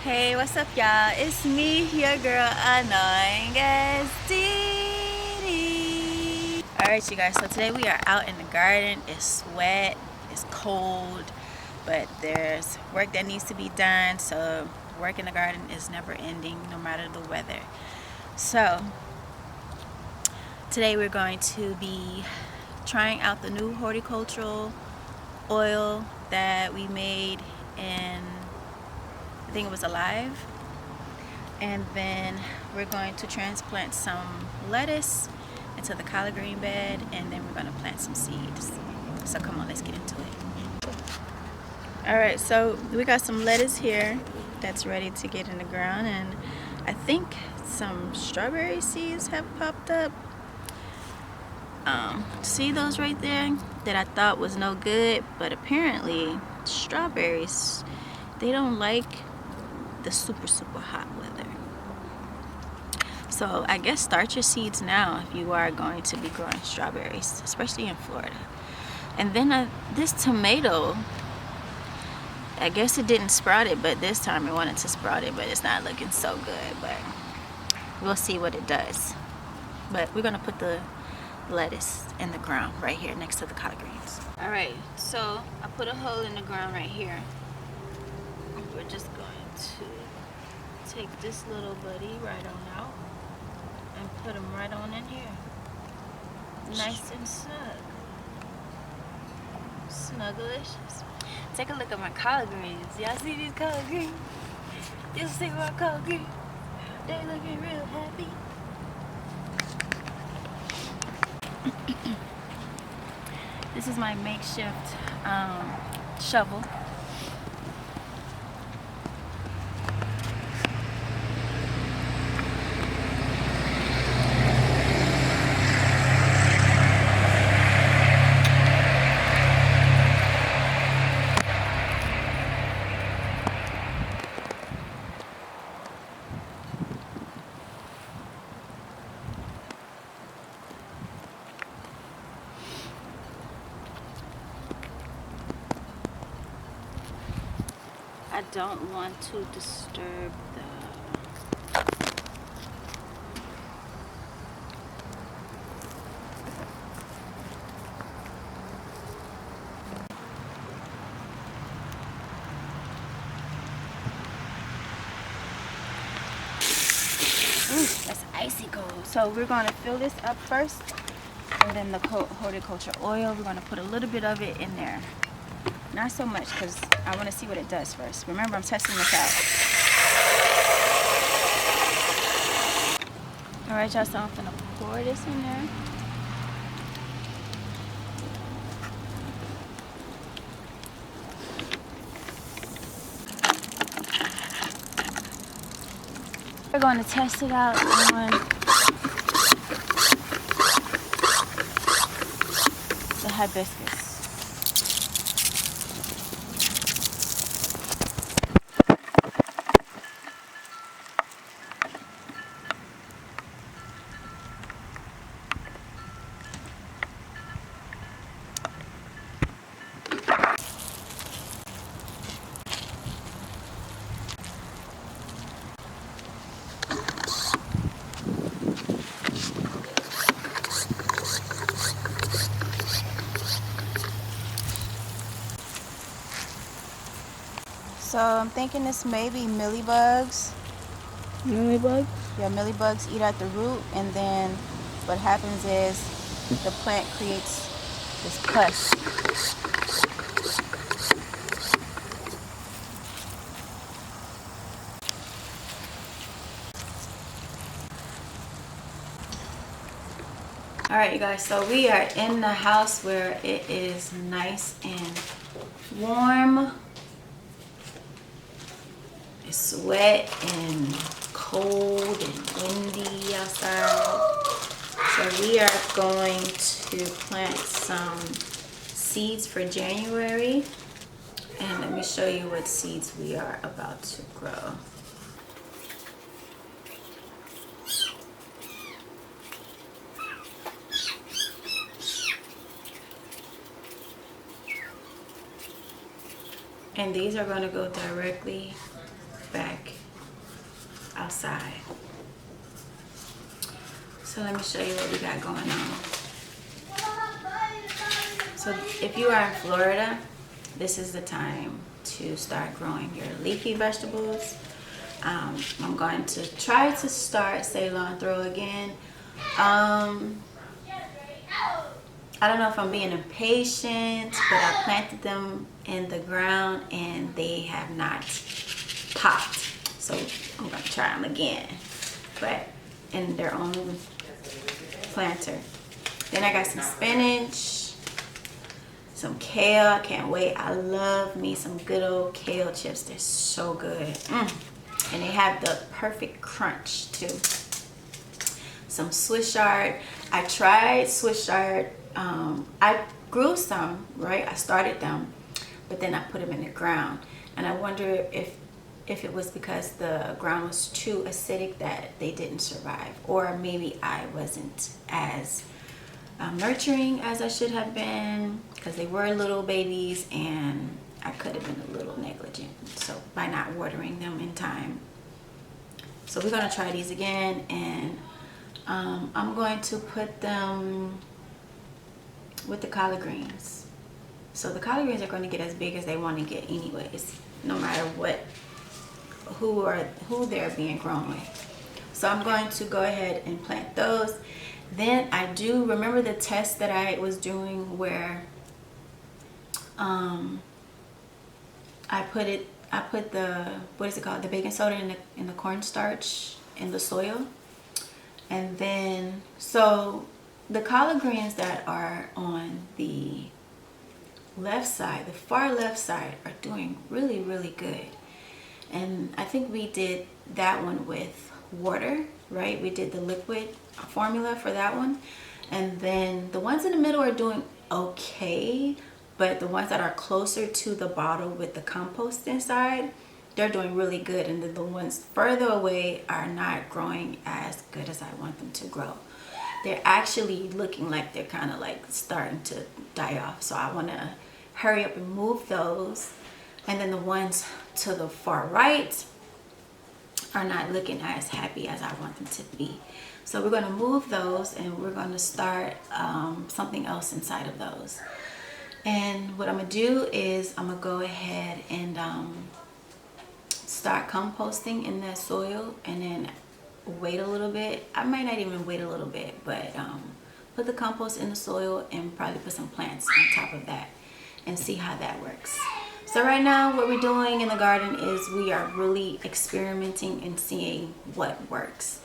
Hey, what's up, y'all? It's me, your girl, annoying as DiDi. Alright, you guys, so today we are out in the garden. It's wet, it's cold, but there's work that needs to be done. So work in the garden is never ending, no matter the weather. So today we're going to be trying out the new horticultural oil that we made in, I think it was Alive. And then we're going to transplant some lettuce into the collard green bed, and then we're going to plant some seeds. So come on, let's get into it. Alright, so we got some lettuce here that's ready to get in the ground, and I think some strawberry seeds have popped up. See those right there that I thought was no good, but apparently strawberries, they don't like the super hot weather. So I guess start your seeds now if you are going to be growing strawberries, especially in Florida. And then this tomato, I guess it didn't sprout it, but this time it wanted to sprout it, but it's not looking so good. But we'll see what it does. But we're gonna put the lettuce in the ground right here next to the collard greens. All right, so I put a hole in the ground right here. We're just going to take this little buddy right on out and put them right on in here. Nice and snug. Snuggalicious. Take a look at my collard greens. Y'all see these collard greens? You see my collard greens? They looking real happy. This is my makeshift shovel. I don't want to disturb the that's icy cold. So we're going to fill this up first, and then the horticulture oil, we're going to put a little bit of it in there. Not so much, because I want to see what it does first. Remember, I'm testing this out. Alright, y'all, so I'm going to pour this in there. We're going to test it out on the hibiscus. So I'm thinking this may be mealybugs. Mealybugs? Yeah, mealybugs eat at the root, and then what happens is the plant creates this pus. Alright, you guys, so we are in the house where it is nice and warm. It's wet and cold and windy outside. So we are going to plant some seeds for January. And let me show you what seeds we are about to grow. And these are going to go directly back outside. So let me show you what we got going on. So if you are in Florida, this is the time to start growing your leafy vegetables. I'm going to try to start cilantro again. I don't know if I'm being impatient, but I planted them in the ground and they have not popped. So I'm going to try them again, but in their own planter. Then I got some spinach, some kale. I can't wait. I love me some good old kale chips. They're so good. And they have the perfect crunch too. Some Swiss chard. I tried Swiss chard. I grew some, right? I started them, but then I put them in the ground. And I wonder if it was because the ground was too acidic that they didn't survive. Or maybe I wasn't as nurturing as I should have been, because they were little babies and I could have been a little negligent, so by not watering them in time. So we're going to try these again, and I'm going to put them with the collard greens. So the collard greens are going to get as big as they want to get anyways, no matter who they're being grown with. So I'm going to go ahead and plant those. Then I do remember the test that I was doing where I put the, what is it called, the baking soda in the cornstarch in the soil. And then, so the collard greens that are on the left side, the far left side, are doing really, really good. And I think we did that one with water, right? We did the liquid formula for that one. And then the ones in the middle are doing okay, but the ones that are closer to the bottle with the compost inside, they're doing really good. And then the ones further away are not growing as good as I want them to grow. They're actually looking like they're kind of like starting to die off. So I want to hurry up and move those. And then the ones to the far right are not looking as happy as I want them to be. So we're going to move those, and we're going to start something else inside of those. And what I'm going to do is I'm going to go ahead and start composting in that soil, and then wait a little bit. I might not even wait a little bit, but put the compost in the soil and probably put some plants on top of that and see how that works. So right now what we're doing in the garden is we are really experimenting and seeing what works.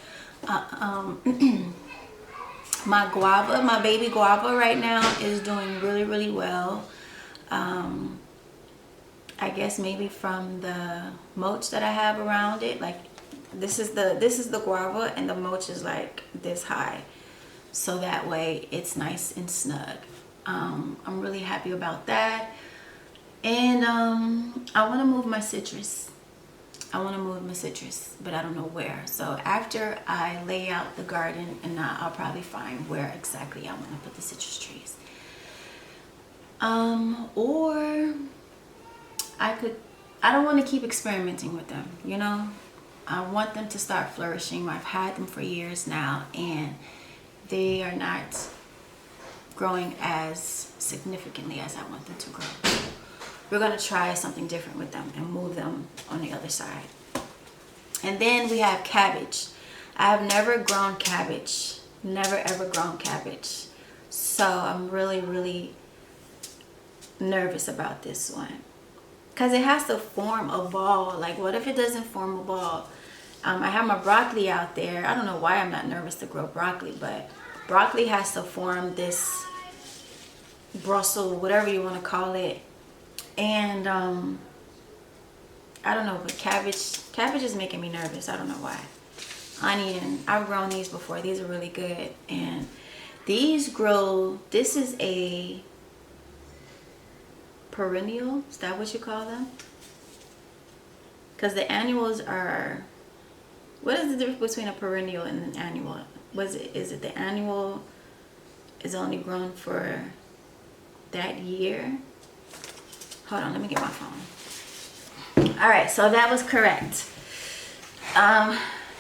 My guava, my baby guava right now is doing really, really well. I guess maybe from the mulch that I have around it. Like this is the guava, and the mulch is like this high. So that way it's nice and snug. I'm really happy about that. And I want to move my citrus. But I don't know where. So after I lay out the garden, and I'll probably find where exactly I want to put the citrus trees. Or I don't want to keep experimenting with them, you know. I want them to start flourishing. I've had them for years now, and they are not growing as significantly as I want them to grow. We're going to try something different with them and move them on the other side. And then we have cabbage. I've never grown cabbage. Never ever grown cabbage. So I'm really, really nervous about this one. Because it has to form a ball. Like, what if it doesn't form a ball? I have my broccoli out there. I don't know why I'm not nervous to grow broccoli, but broccoli has to form this Brussels, whatever you want to call it. And I don't know, but cabbage is making me nervous. I don't know why. Onion, I've grown these before. These are really good. And these grow, this is a perennial. Is that what you call them? Because the annuals are, what is the difference between a perennial and an annual? Is it the annual is only grown for that year? Hold on, let me get my phone. All right, so that was correct.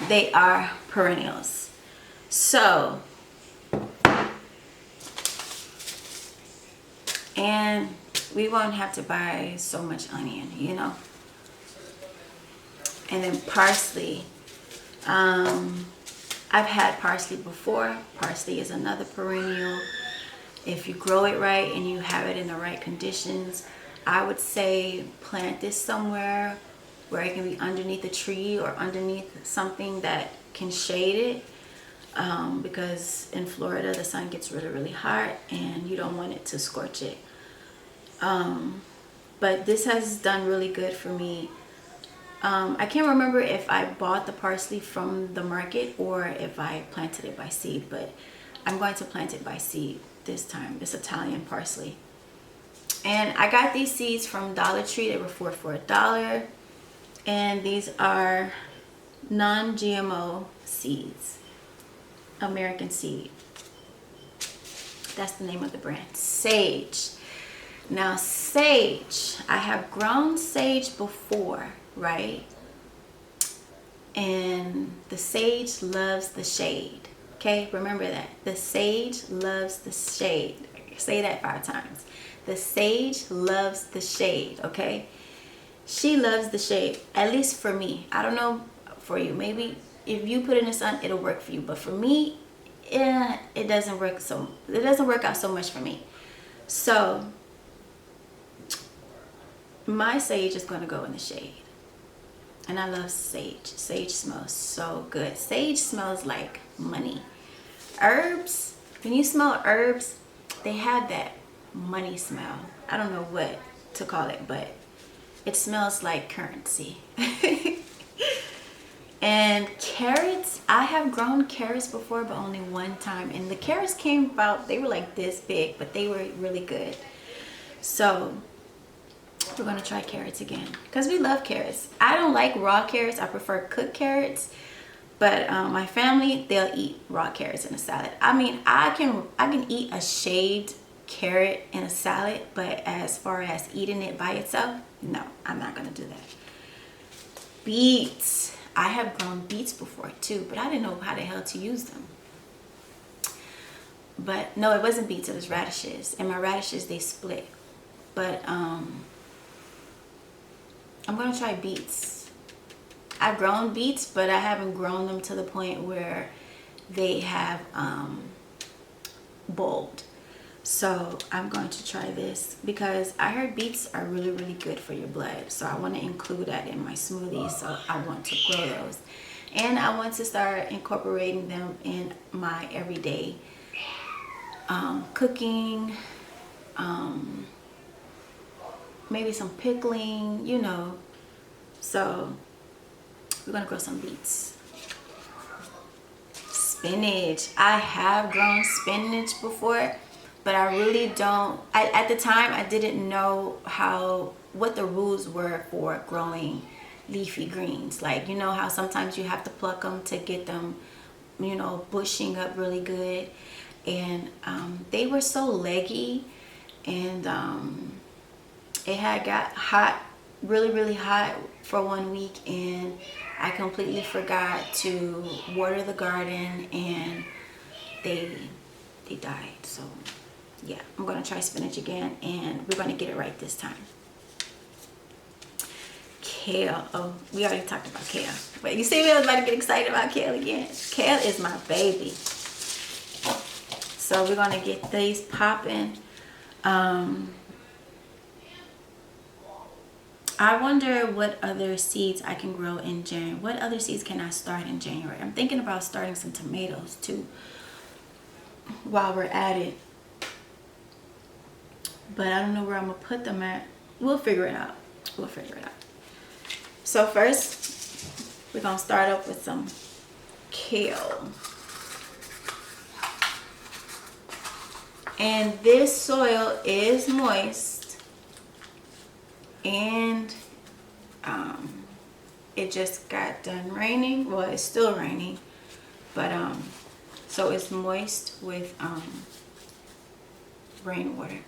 they are perennials. So, and we won't have to buy so much onion, you know. And then parsley. I've had parsley before. Parsley is another perennial. If you grow it right and you have it in the right conditions, I would say plant this somewhere where it can be underneath a tree or underneath something that can shade it. Because in Florida the sun gets really, really hot and you don't want it to scorch it. But this has done really good for me. I can't remember if I bought the parsley from the market or if I planted it by seed, but I'm going to plant it by seed this time. It's Italian parsley. And I got these seeds from Dollar Tree. They were $4 for $1. And these are non-GMO seeds. American seed. That's the name of the brand. Sage. Now sage, I have grown sage before, right? And the sage loves the shade. Okay, remember that. The sage loves the shade. Say that 5 times. The sage loves the shade, okay? She loves the shade, at least for me. I don't know for you. Maybe if you put it in the sun, it'll work for you. But for me, it doesn't work out so much for me. So my sage is going to go in the shade. And I love sage. Sage smells so good. Sage smells like money. Herbs, when you smell herbs, they have that money smell. I don't know what to call it, but it smells like currency. And carrots, I have grown carrots before, but only one time. And the carrots came about, they were like this big, but they were really good. So we're going to try carrots again because we love carrots. I don't like raw carrots. I prefer cooked carrots. But my family, they'll eat raw carrots in a salad. I mean, I can eat a shaved carrot in a salad, but as far as eating it by itself, no, I'm not going to do that. Beets. I have grown beets before too, but I didn't know how the hell to use them. But no, it wasn't beets, it was radishes. And my radishes, they split. But I'm going to try beets. I've grown beets, but I haven't grown them to the point where they have bulbed. So I'm going to try this because I heard beets are really, really good for your blood. So I want to include that in my smoothie. So I want to grow those. And I want to start incorporating them in my everyday cooking, maybe some pickling, you know. So we're going to grow some beets. Spinach. I have grown spinach before. But I really don't, at the time I didn't know what the rules were for growing leafy greens. Like, you know how sometimes you have to pluck them to get them, you know, bushing up really good. And they were so leggy, and it had got hot, really, really hot for 1 week, and I completely forgot to water the garden, and they died. So yeah, I'm going to try spinach again, and we're going to get it right this time. Kale. Oh, we already talked about kale. But you see me, I was about to get excited about kale again. Kale is my baby. So we're going to get these popping. I wonder what other seeds I can grow in January. What other seeds can I start in January? I'm thinking about starting some tomatoes too while we're at it. But I don't know where I'm going to put them at. We'll figure it out. We'll figure it out. So first, we're going to start up with some kale. And this soil is moist. And it just got done raining. Well, it's still raining. But so it's moist with rainwater.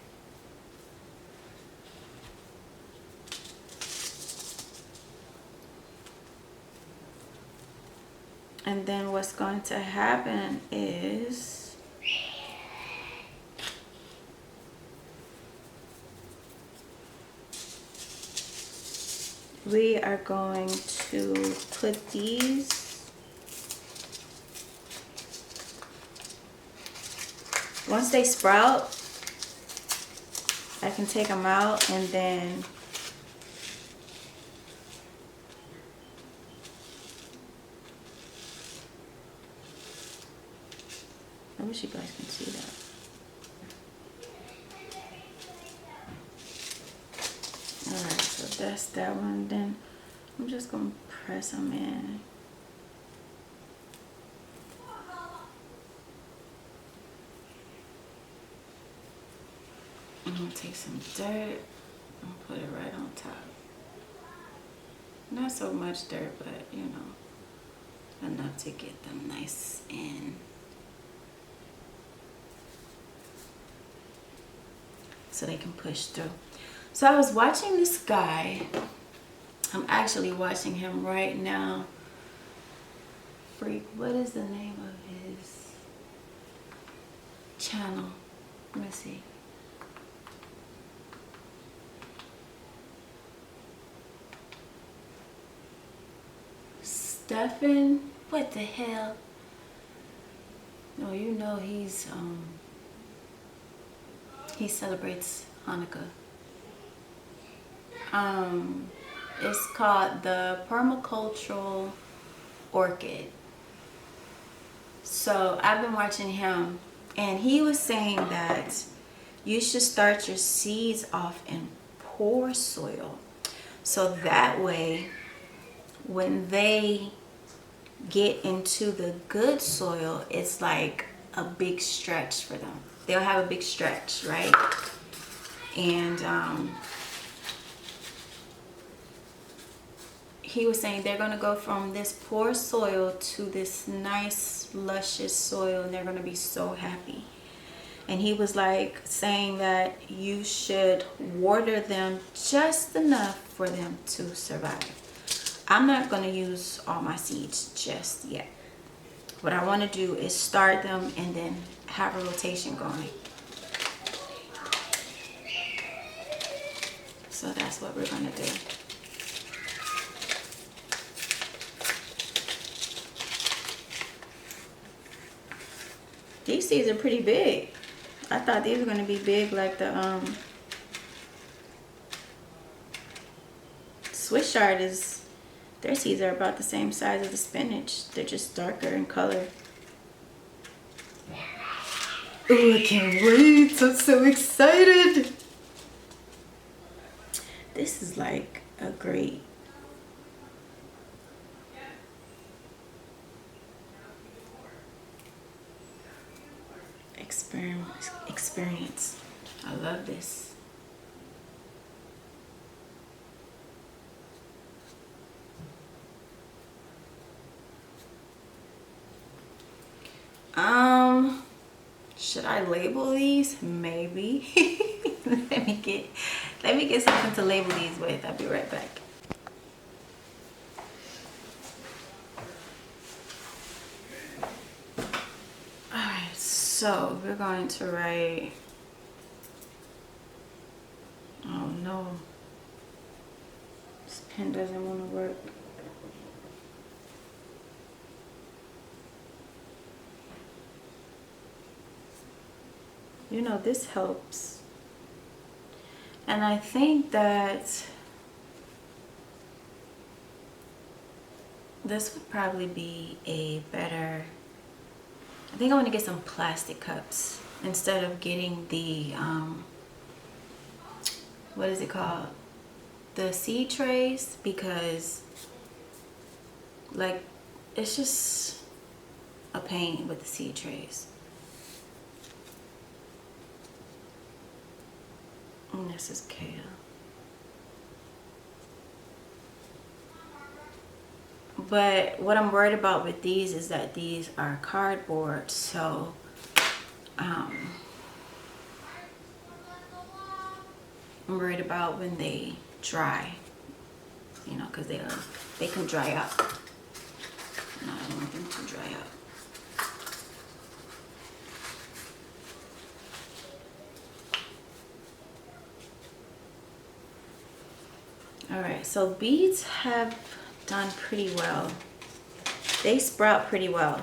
And then what's going to happen is we are going to put these, once they sprout, I can take them out and then I wish you guys can see that. Alright, so that's that one. Then I'm just gonna press them in. I'm gonna take some dirt and put it right on top. Not so much dirt, but you know, enough to get them nice and so they can push through. So I was watching this guy. I'm actually watching him right now. Freak, what is the name of his channel? Let me see. Stefan, what the hell? No, you know he celebrates Hanukkah. It's called the Permacultural Orchid. So I've been watching him, and he was saying that you should start your seeds off in poor soil, so that way when they get into the good soil, it's like a big stretch for them. They'll have a big stretch, right? And he was saying they're going to go from this poor soil to this nice luscious soil, and they're going to be so happy. And he was like saying that you should water them just enough for them to survive. I'm not going to use all my seeds just yet. What I want to do is start them and then have a rotation going. So that's what we're going to do. These seeds are pretty big. I thought these were going to be big like the Swiss chard is. Their seeds are about the same size as the spinach. They're just darker in color. Oh, I can't wait. I'm so excited. This is like a great experience. I love this. Should I label these? Maybe. let me get something to label these with. I'll be right back. Alright, so we're going to write, oh no, this pen doesn't want to work. You know, this helps. And I think that this would probably be a better, I think I want to get some plastic cups instead of getting the, what is it called? The seed trays, because like, it's just a pain with the seed trays. And this is kale. But what I'm worried about with these is that these are cardboard, so I'm worried about when they dry, you know, because they can dry up. And I don't want them to. All right, so beets have done pretty well. They sprout pretty well.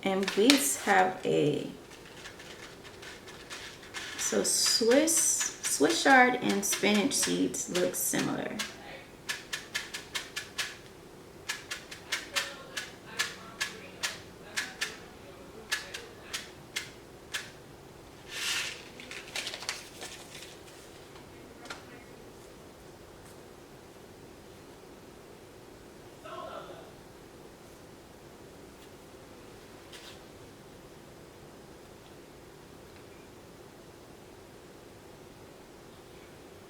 And beets have so Swiss chard and spinach seeds look similar.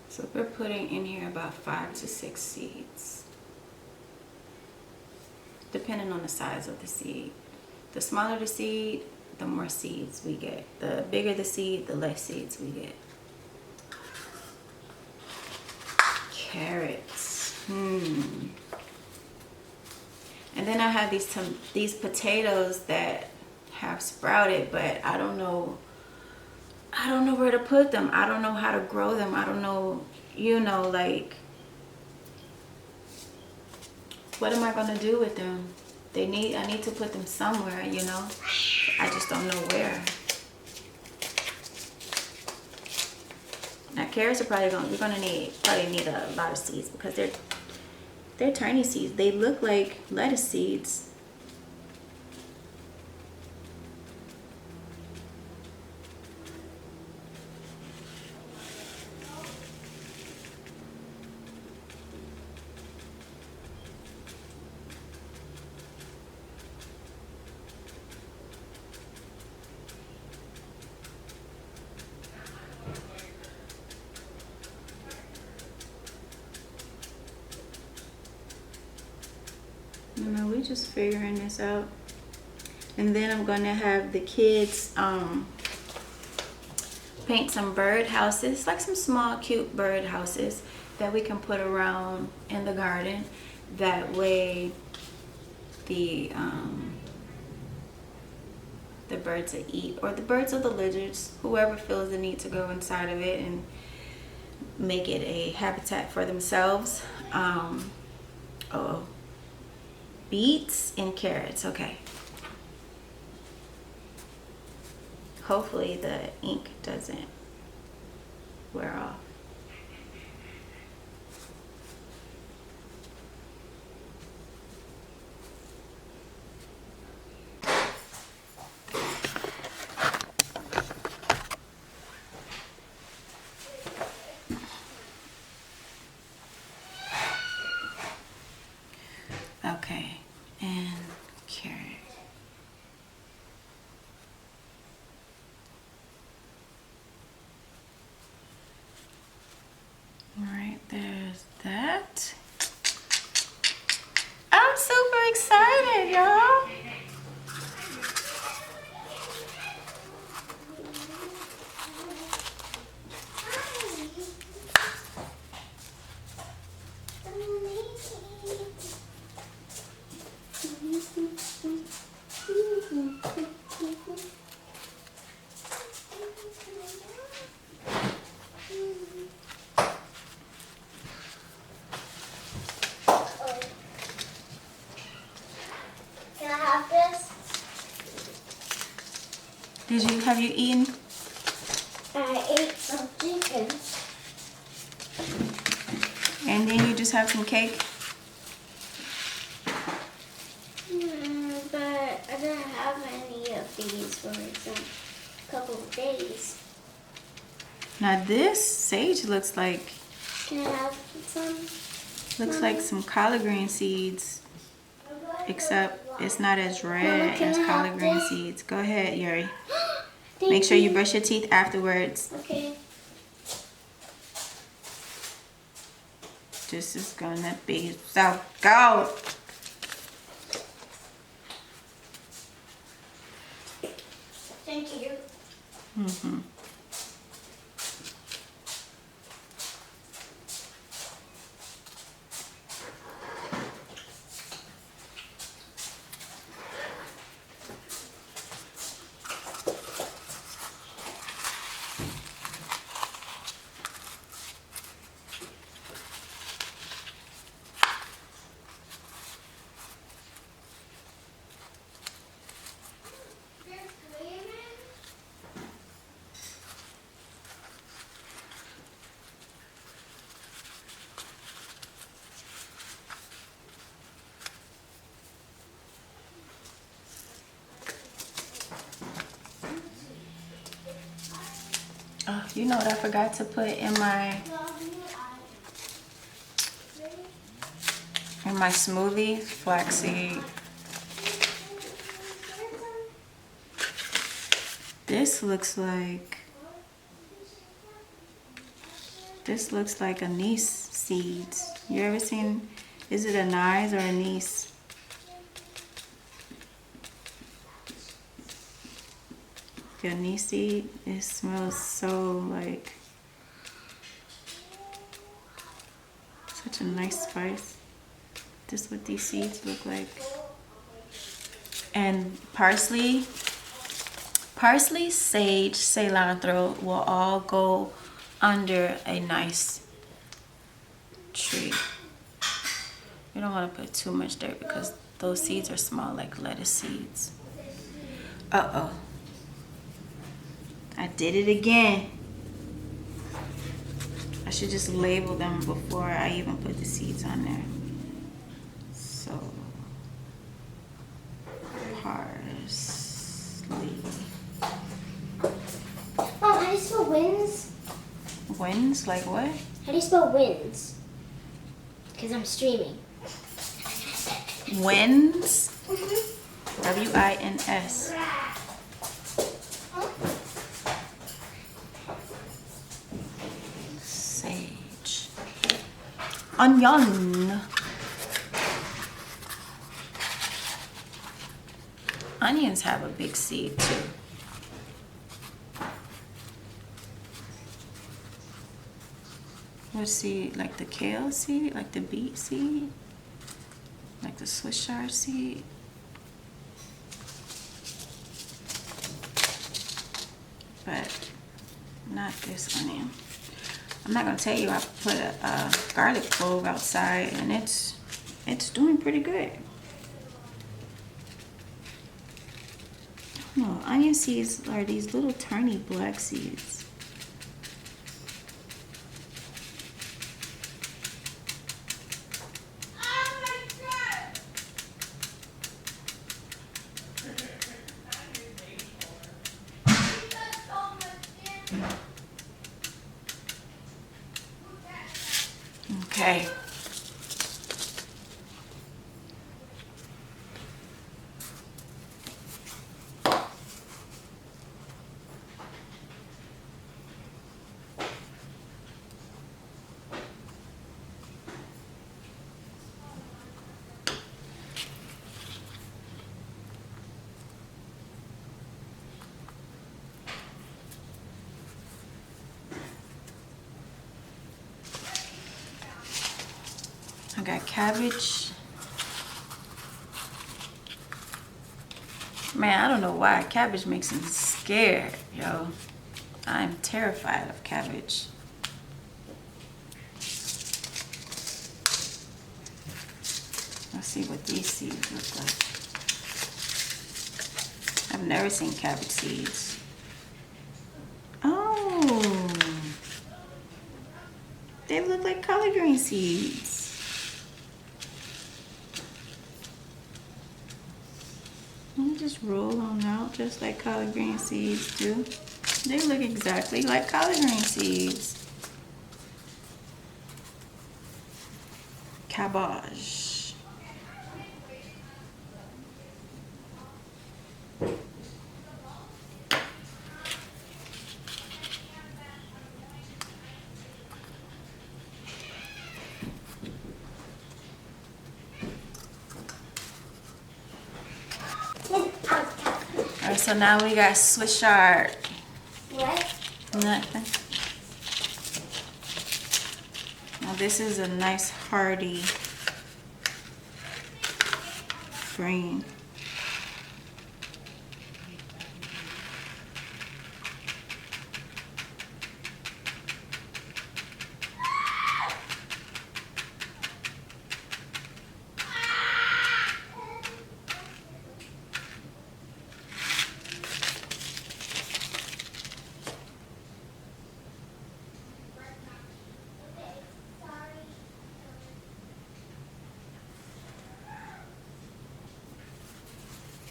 So we're putting in here about 5 to 6 seeds, depending on the size of the seed. The smaller the seed, the more seeds we get. The bigger the seed, the less seeds we get. Carrots. And then I have these potatoes that have sprouted, but I don't know where to put them. I don't know how to grow them. I don't know, like, what am I gonna do with them? I need to put them somewhere, I just don't know where. Now carrots are probably we're gonna need a lot of seeds because they're tiny seeds. They look like lettuce seeds. We're just figuring this out. And then I'm gonna have the kids paint some bird houses, like some small cute bird houses that we can put around in the garden. That way the birds will eat, or the birds or the lizards, whoever feels the need to go inside of it and make it a habitat for themselves. Beets and carrots. Okay. Hopefully the ink doesn't wear off. Okay, and carrot. All right, there's that. I'm super excited, y'all. Have you eaten? I ate some chicken. And then you just have some cake? But I didn't have any of these for a couple of days. Now this sage looks like... Can I have some? Looks like some collard green seeds. Except it's not as red Mama, can as I collard have green this? seeds. Go ahead, Yuri. Thank Make sure you brush your teeth afterwards. Okay. This is gonna be so good. Thank you. Mm-hmm. You know what I forgot to put in my smoothie? Flaxseed. This looks like anise seeds. You ever seen, is it anise or anise? The anise seed, it smells so like such a nice spice. This is what these seeds look like. And parsley, sage, cilantro will all go under a nice tree. You don't want to put too much dirt because those seeds are small, like lettuce seeds. Uh-oh. I did it again. I should just label them before I even put the seeds on there. So, parsley. How do you spell wins? Wins? Like what? How do you spell wins? Because I'm streaming. Wins? W-I-N-S. Sage. Onion. Onions have a big seed too. What seed? Like the kale seed? Like the beet seed? Like the Swiss chard seed? But not this onion. I'm not gonna tell you, I put a garlic clove outside and it's doing pretty good. No, onion seeds are these little tiny black seeds. Okay. I got cabbage. Man, I don't know why. Cabbage makes me scared, yo. I'm terrified of cabbage. Let's see what these seeds look like. I've never seen cabbage seeds. Oh, they look like collard green seeds. And just roll on out just like collard green seeds do. They look exactly like collard green seeds. Cabbage. Alright, so now we got Swiss chard. What? Nothing. Now this is a nice hearty green.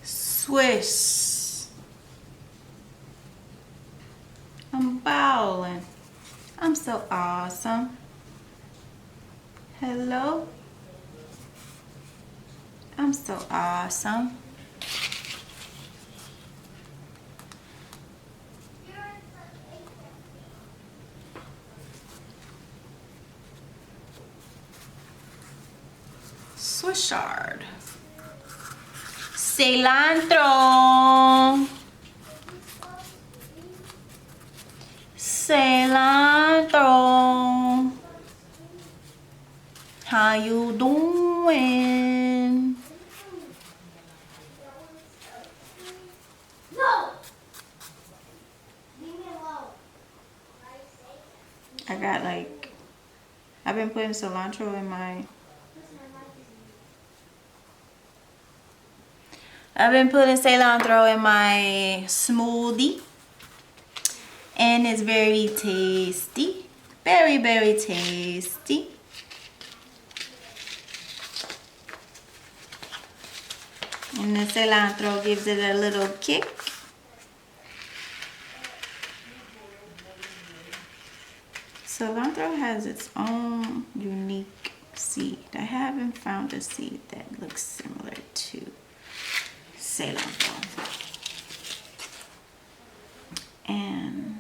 Swiss. I'm bowling. I'm so awesome. Hello. I'm so awesome. Swishard. Cilantro. Cilantro. How you doing? No. Leave me alone. I got like, I've been putting cilantro in my, smoothie, and it's very tasty, very, very tasty. And the cilantro gives it a little kick. Cilantro has its own unique seed. I haven't found a seed that looks similar to cilantro. And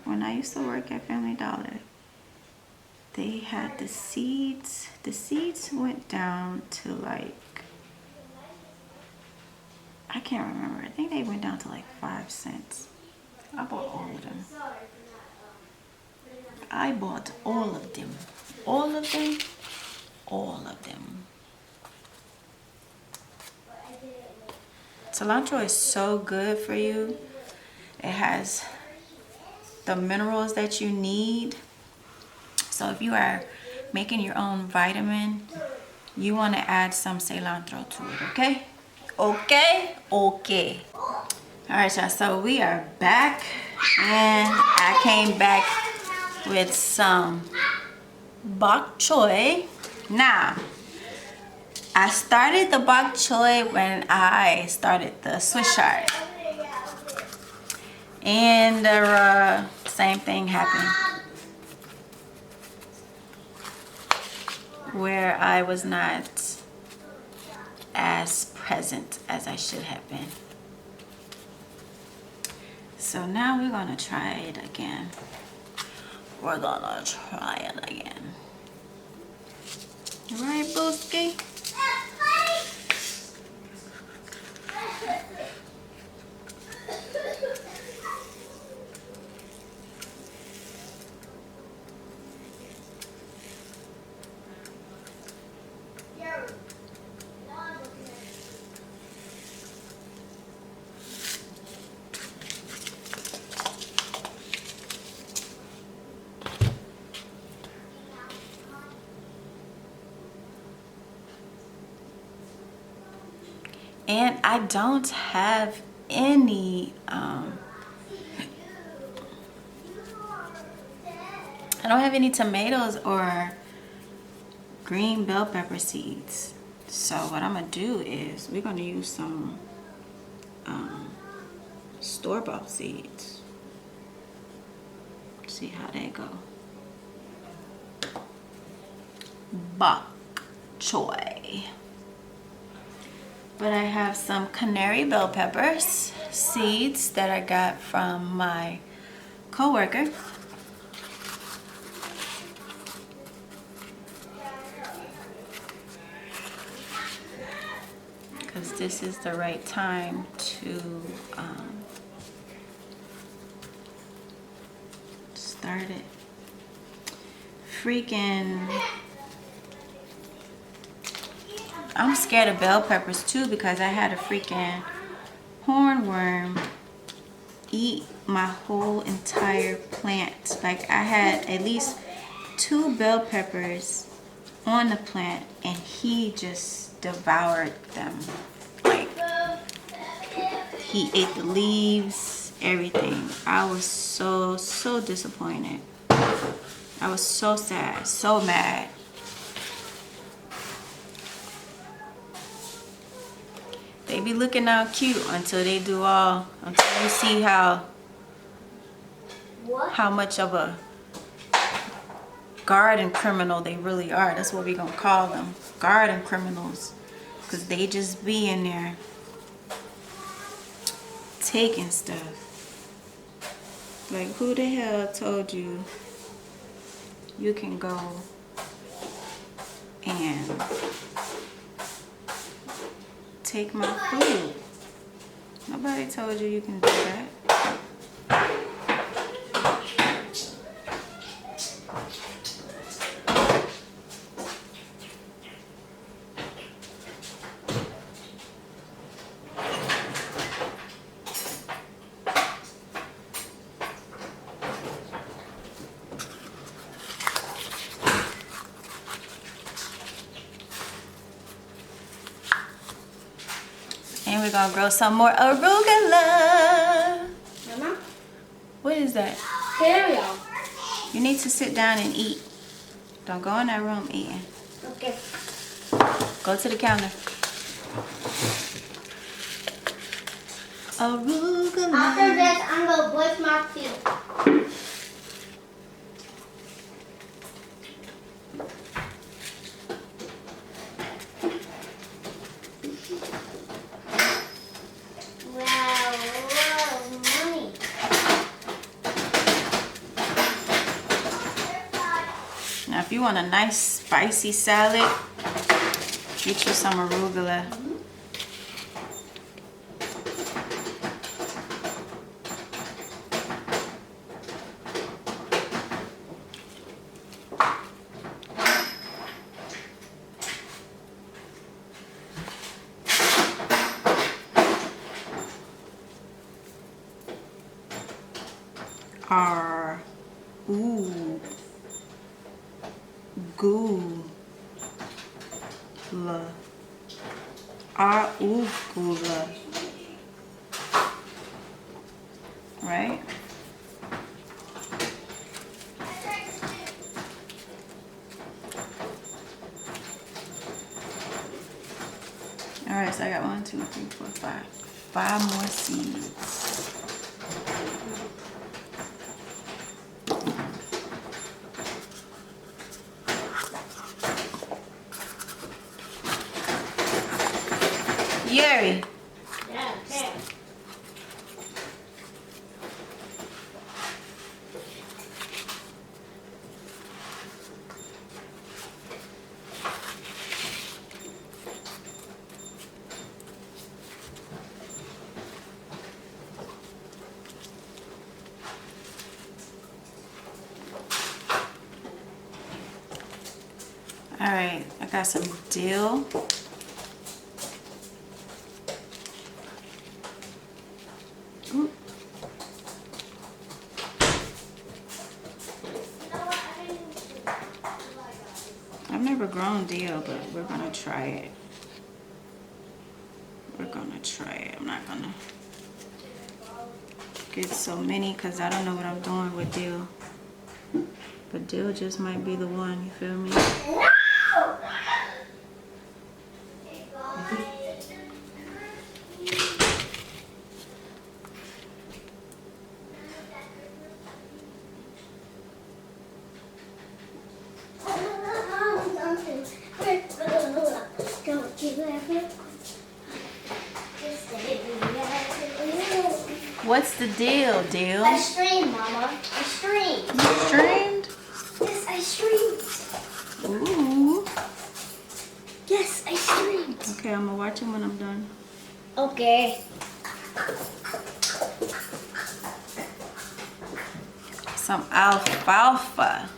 when I used to work at Family Dollar, they had the seeds. The seeds went down to like, I can't remember. I think they went down to like 5 cents. I bought all of them. I bought all of them. All of them. All of them. Cilantro is so good for you. It has the minerals that you need. So if you are making your own vitamin, you want to add some cilantro to it, okay? Okay? Okay. All right, y'all. So we are back, and I came back with some bok choy. Now, I started the bok choy when I started the Swiss chard, and the same thing happened, where I was not as present as I should have been. So now we're gonna try it again. We're gonna try it again. Right, Booski? And I don't have any, I don't have any tomatoes or green bell pepper seeds. So what I'm gonna do is we're gonna use some store-bought seeds. See how they go. Bok choy. But I have some canary bell peppers seeds that I got from my coworker. Because this is the right time to start it. Freaking, I'm scared of bell peppers too, because I had a freaking hornworm eat my whole entire plant. Like, I had at least 2 bell peppers on the plant and he just devoured them. Like, he ate the leaves, everything. I was so disappointed. I was so sad, so mad. They be looking out cute until they do all, until you see how What? how much of a garden criminal they really are. That's what we're gonna call them, garden criminals, because they just be in there taking stuff. Like, who the hell told you you can go and take my food? Nobody told you you can do that. And we're gonna grow some more arugula. Mama? What is that? Cereal. You need to sit down and eat. Don't go in that room eating. Okay. Go to the counter. Arugula. After this, I'm gonna brush my teeth. Wow, money. Now, if you want a nice spicy salad, get you some arugula. Arugula. Right? Alright, so I got 1, 2, 3, 4, 5. 5 more seeds. Yuri. Yeah, okay. All right, I got some dill. Ooh. I've never grown dill, but we're gonna try it. We're gonna try it. I'm not gonna get so many because I don't know what I'm doing with dill. But dill just might be the one, you feel me? What's the deal, Dill? I streamed, Mama. I streamed. You streamed? Yes, I streamed. Ooh. Yes, I streamed. Okay, I'm gonna watch it when I'm done. Okay. Some alfalfa.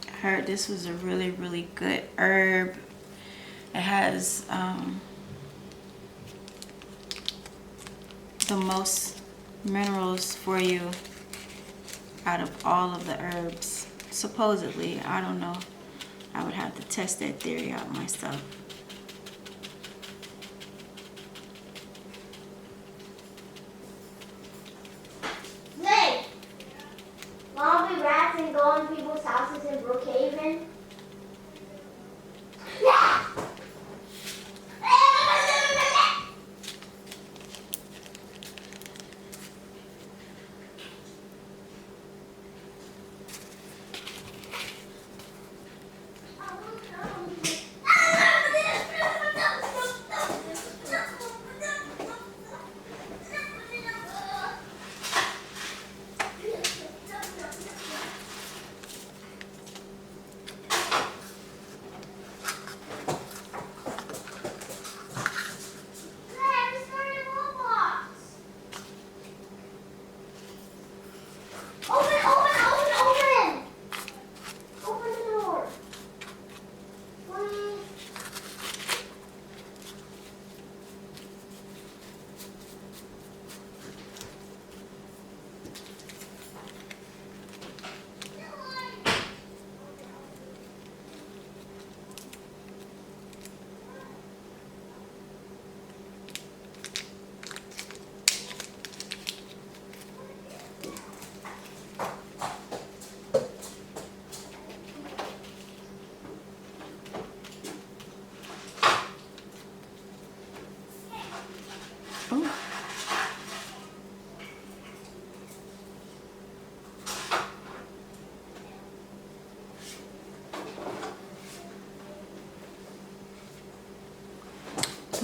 I heard this was a really, really good herb. It has the most minerals for you out of all of the herbs. Supposedly, I don't know. I would have to test that theory out myself. Hey! Wanna be rats and go in people's houses in Brookhaven? Yeah!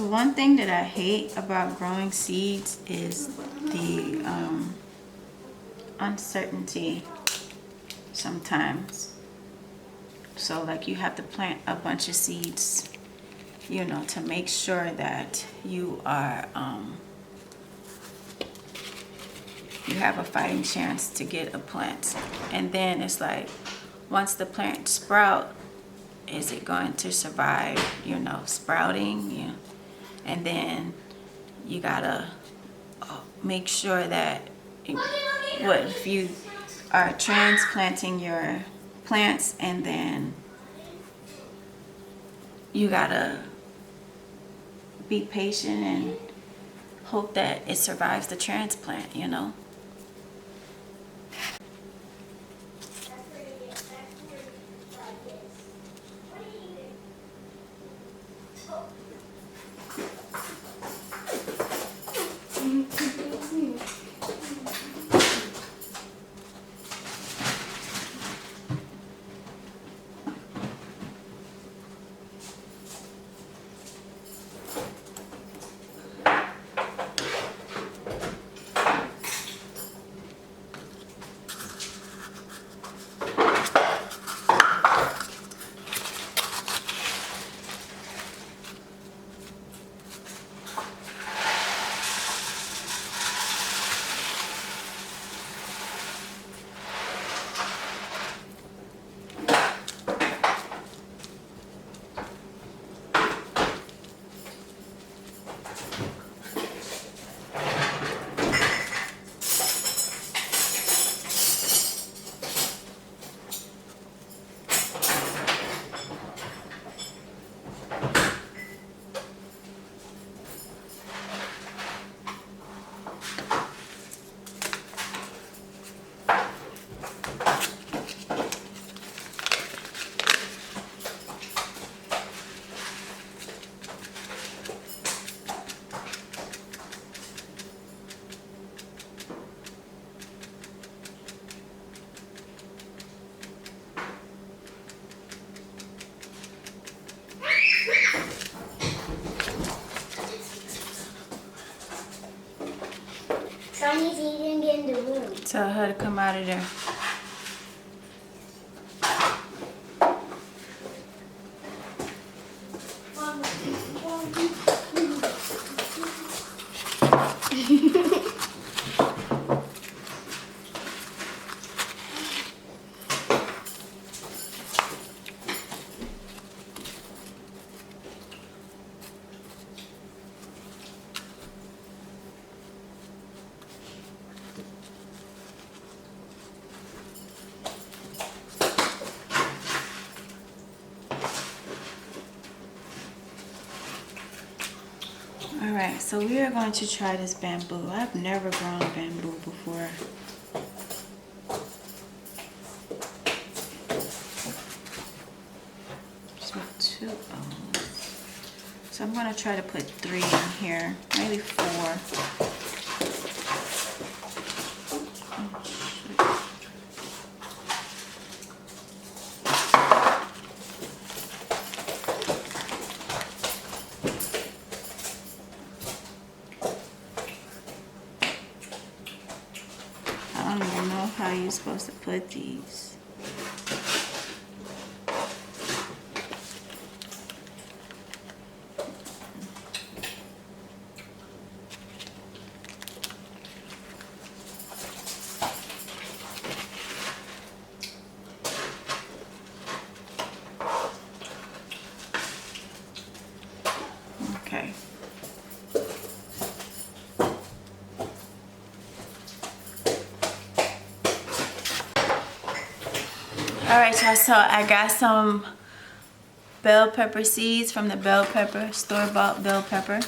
So one thing that I hate about growing seeds is the uncertainty sometimes. So like you have to plant a bunch of seeds, you know, to make sure that you are you have a fighting chance to get a plant. And then it's like, once the plant sprout, is it going to survive, you know, sprouting? Yeah. And then you gotta make sure that what if you are transplanting your plants, and then you gotta be patient and hope that it survives the transplant, you know. Sonny's eating in the room. Tell her to come out of there. Alright, so we are going to try this bamboo. I've never grown bamboo before. Just with 2 So I'm going to try to put 3 in here, maybe 4. I don't even know how you're supposed to put these. Okay. Alright, y'all, so I got some bell pepper seeds from the bell pepper, store-bought bell pepper.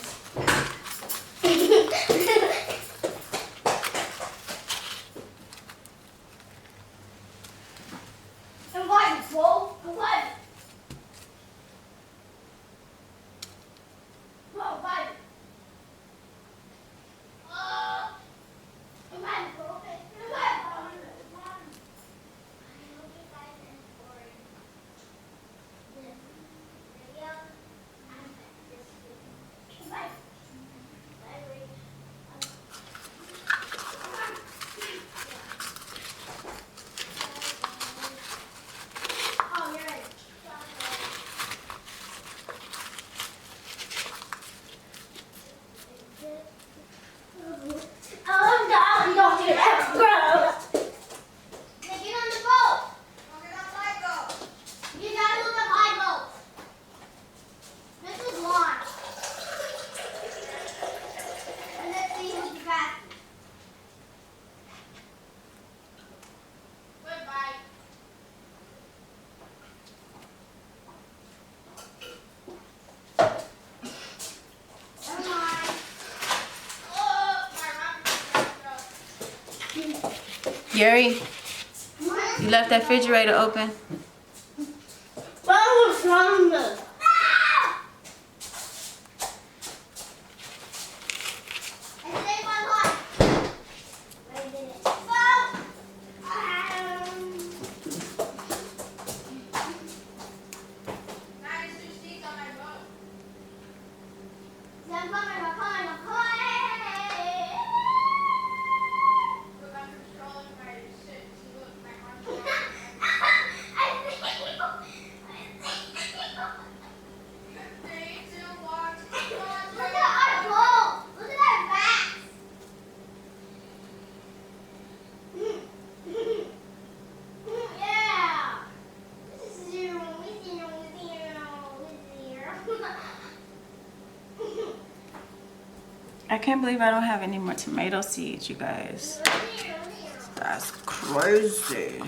Gary, you left that refrigerator open. What was wrong with it? I can't believe I don't have any more tomato seeds, you guys. That's crazy.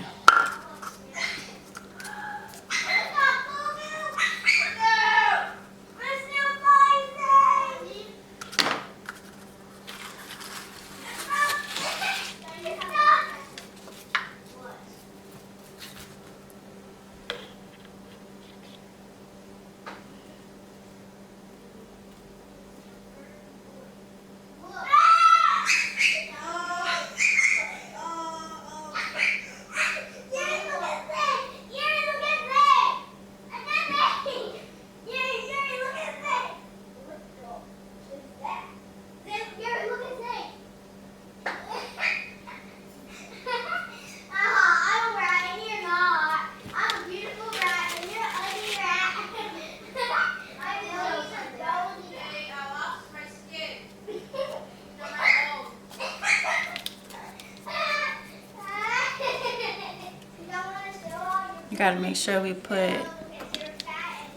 You gotta make sure we put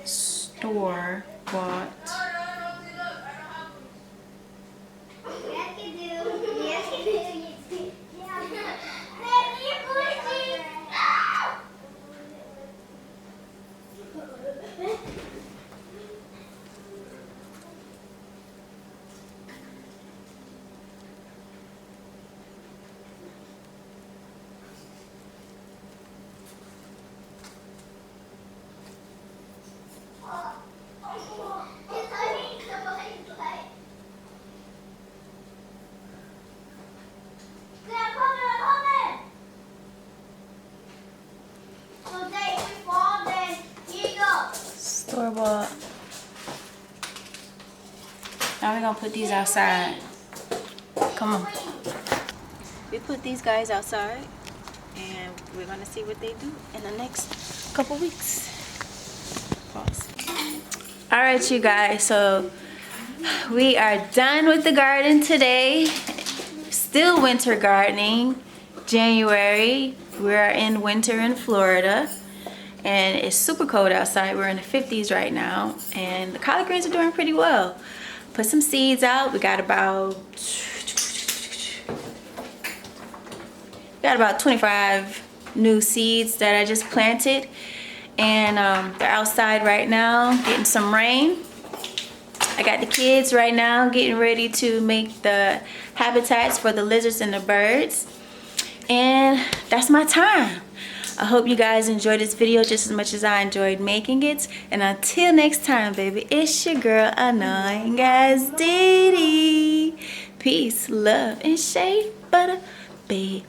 store bought. Store bought. Now we're gonna put these outside. Come on. We put these guys outside and we're gonna see what they do in the next couple weeks. Pause. All right, you guys, so we are done with the garden today. Still winter gardening. January, we're in winter in Florida and it's super cold outside. We're in the 50s right now and the collard greens are doing pretty well. Put some seeds out. We got about 25 new seeds that I just planted, and they're outside right now getting some rain. I got the kids right now getting ready to make the habitats for the lizards and the birds, and that's my time. I hope you guys enjoyed this video just as much as I enjoyed making it. And until next time, baby, it's your girl, Annoying as Didi. Peace, love, and shea butter, baby.